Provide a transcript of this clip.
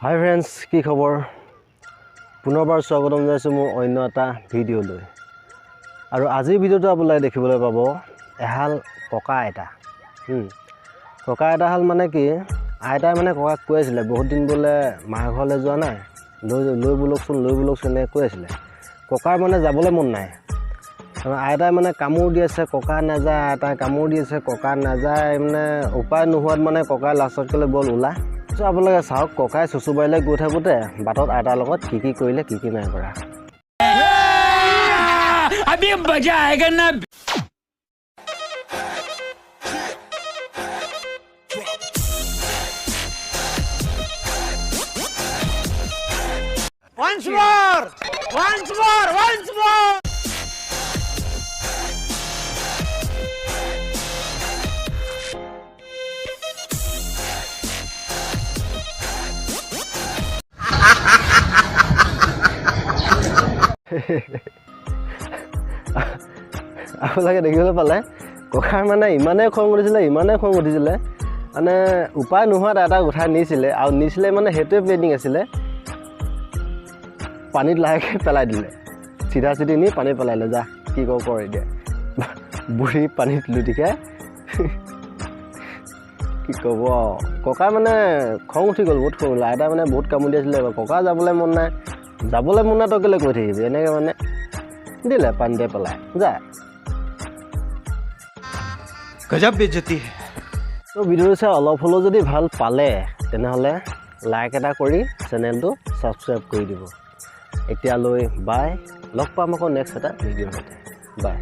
হাই friends, কি খবৰ? পুনৰবাৰ স্বাগতম জনাইছোঁ মোৰ অন্য এটা ভিডিঅ'লৈ। আৰু আজিৰ ভিডিঅ'টো আপোনালোকে দেখিবলৈ পাব এহাল ককা আইতা। ককা আইতাহাল মানে কি, আইতাই মানে ককাক কৈ আছিলে বহুত দিন বোলে মাৰ ঘৰলৈ যোৱা নাই, লৈ বোলকচোন এনেকৈ কৈ আছিলে। ককাৰ মানে যাবলৈ মন নাই। আইতাই মানে কামোৰ দি আছে, ককা নাযায়, আইতাই কামোৰ দি আছে, ককা নাযায়। মানে উপায় নোহোৱাত মানে ককাই লাষ্টত ক'লে বল ওলা। আপোনালোকে চাওক, ককাই চুচুবাৰীলৈ গৈ থাকোঁতে বাটত আইতাৰ লগত কি কি কৰিলে, কি কি নাই কৰা। अभी मजा आएगा ना। Once more. আপোনালোকে দেখিবলৈ পালে ককাৰ মানে ইমানেই খং উঠিছিলে মানে উপায় নোহোৱাত এটা উঠাই নিছিলে মানে সেইটোৱে প্লেনিং আছিলে। পানীত লাহেকৈ পেলাই দিলে, চিধা নি পানীত পেলাইলে। যা কি কৰ এতিয়া। বুঢ়ী পানীত লুটিকে কি ক'ব। ককাৰ মানে খং উঠি গ'ল, বহুত খং উঠিলে। আইতা মানে বহুত কামুৰি আছিলে। ককা যাবলৈ মন নাই তই কেলৈ কৈ থাকিবি, এনেকৈ মানে দিলে পানীতে পেলাই। যা गजब बेइज्जती है। তো ভিডিঅ'টো চাই অলপ হ'লেও যদি ভাল পালে তেনেহ'লে লাইক এটা কৰি চেনেলটো ছাবস্ক্ৰাইব কৰি দিব। এতিয়ালৈ বাই, লগ পাম আকৌ নেক্সট এটা ভিডিঅ'ৰ সৈতে। বাই।